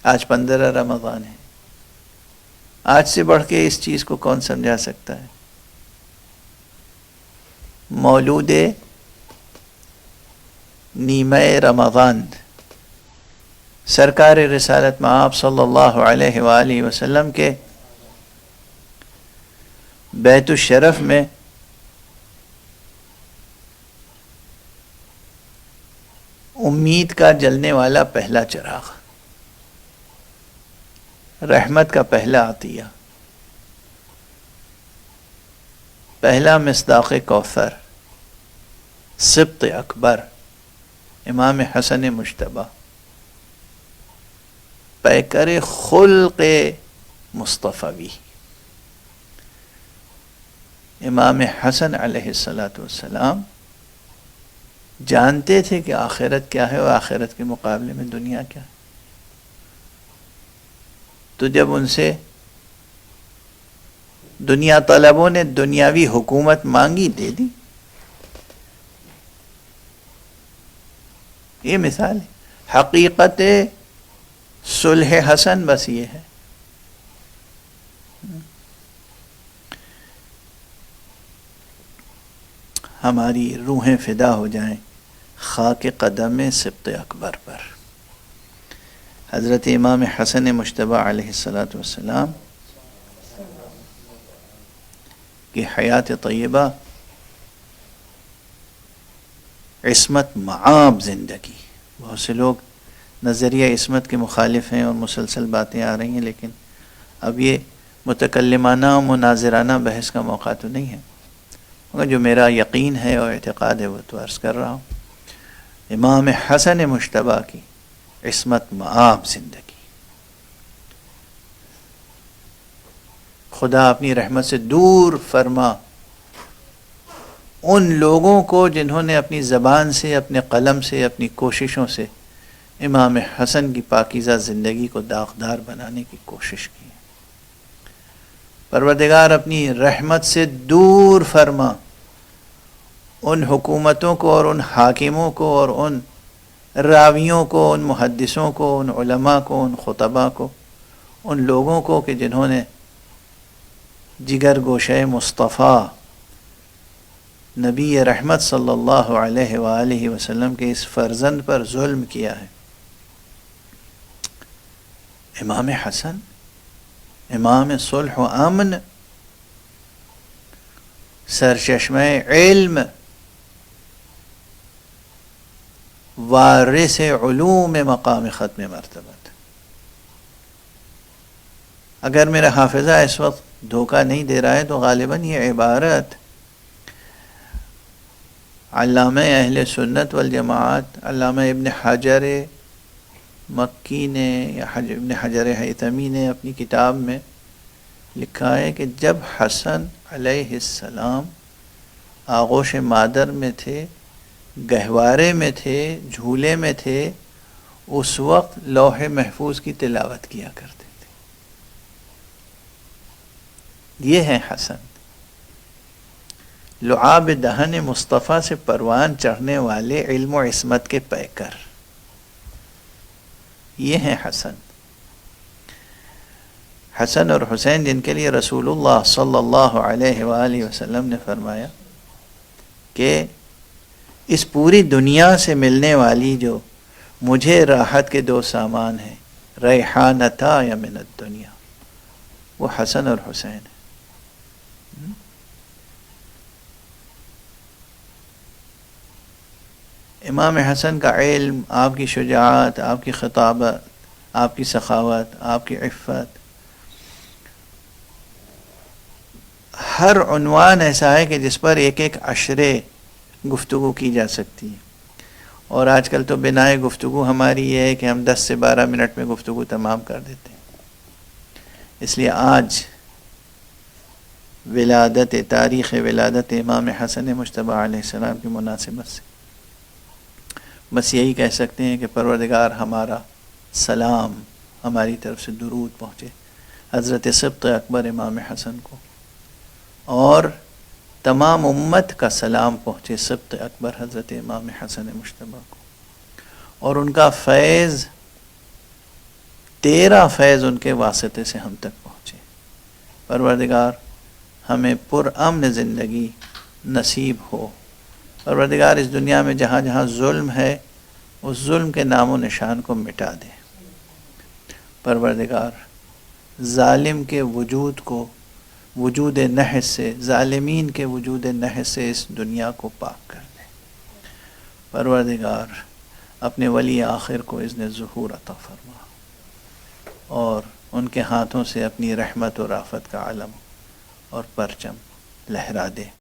آج 15 رمضان ہے. آج سے بڑھ کے اس چیز کو کون سمجھا سکتا ہے؟ مولود نیمہ رمضان سرکار رسالت مآب صلی اللہ علیہ وآلہ وسلم کے بیت الشرف میں امید کا جلنے والا پہلا چراغ، رحمت کا پہلا عطیہ، پہلا مصداق کوثر، سبط اکبر امام حسن مجتبی، پیکر خلق مصطفی، امام حسن علیہ السلام جانتے تھے کہ آخرت کیا ہے اور آخرت کے مقابلے میں دنیا کیا ہے. تو جب ان سے دنیا طلبوں نے دنیاوی حکومت مانگی، دے دی. یہ مثال ہے. حقیقت صلح حسن بس یہ ہے. ہماری روحیں فدا ہو جائیں خاک قدم سبط اکبر پر. حضرت امام حسن مجتبی علیہ السلام کی حیات طیبہ عصمت معاب زندگی. بہت سے لوگ نظریہ عصمت کے مخالف ہیں اور مسلسل باتیں آ رہی ہیں، لیکن اب یہ متکلمانہ و مناظرانہ بحث کا موقع تو نہیں ہے، مگر جو میرا یقین ہے اور اعتقاد ہے وہ تو عرض کر رہا ہوں. امام حسن مجتبی کی عصمت معاب زندگی، خدا اپنی رحمت سے دور فرما ان لوگوں کو جنہوں نے اپنی زبان سے، اپنے قلم سے، اپنی کوششوں سے امام حسن کی پاکیزہ زندگی کو داغدار بنانے کی کوشش کی. پروردگار اپنی رحمت سے دور فرما ان حکومتوں کو اور ان حاکموں کو اور ان راویوں کو، ان محدثوں کو، ان علماء کو، ان خطباء کو، ان لوگوں کو کہ جنہوں نے جگر گوشہ مصطفیٰ نبی رحمت صلی اللہ علیہ وآلہ وسلم کے اس فرزند پر ظلم کیا ہے. امام حسن امام صلح و امن، سرچشمہ علم، وارث علوم مقام ختم مرتبت. اگر میرا حافظہ اس وقت دھوکہ نہیں دے رہا ہے تو غالباً یہ عبارت علامہ اہل سنت والجماعت علامہ ابن حجر مکی نے یا ابن حجر حیثمی نے اپنی کتاب میں لکھا ہے کہ جب حسن علیہ السلام آغوش مادر میں تھے، گہوارے میں تھے، جھولے میں تھے، اس وقت لوح محفوظ کی تلاوت کیا کرتے تھے. یہ ہے حسن، لعاب دہن مصطفیٰ سے پروان چڑھنے والے علم و عصمت کے پیکر. یہ ہیں حسن. حسن اور حسین جن کے لیے رسول اللہ صلی اللہ علیہ وآلہ وسلم نے فرمایا کہ اس پوری دنیا سے ملنے والی جو مجھے راحت کے دو سامان ہیں، ریحانتا یا من الدنیا، وہ حسن اور حسین ہیں. امام حسن کا علم، آپ کی شجاعت، آپ کی خطابت، آپ کی سخاوت، آپ کی عفت، ہر عنوان ایسا ہے کہ جس پر ایک ایک عشرے گفتگو کی جا سکتی ہے. اور آج کل تو بنائے گفتگو ہماری یہ ہے کہ ہم 10 سے 12 منٹ میں گفتگو تمام کر دیتے ہیں. اس لیے آج تاریخ ولادت امام حسن مجتبی علیہ السلام کی مناسبت سے بس یہی کہہ سکتے ہیں کہ پروردگار ہمارا سلام، ہماری طرف سے درود پہنچے حضرت سبط اکبر امام حسن کو، اور تمام امت کا سلام پہنچے سبط اکبر حضرت امام حسن مجتبی کو، اور ان کا فیض تیرا فیض ان کے واسطے سے ہم تک پہنچے۔ پروردگار ہمیں پرامن زندگی نصیب ہو۔ پروردگار اس دنیا میں جہاں جہاں ظلم ہے اس ظلم کے نام و نشان کو مٹا دے۔ پروردگار ظالم کے وجود کو، وجود نحس سے، ظالمین کے وجود نحس سے اس دنیا کو پاک کر دے۔ پروردگار اپنے ولی آخر کو اذن ظہور عطا فرما اور ان کے ہاتھوں سے اپنی رحمت و رافت کا علم اور پرچم لہرا دے۔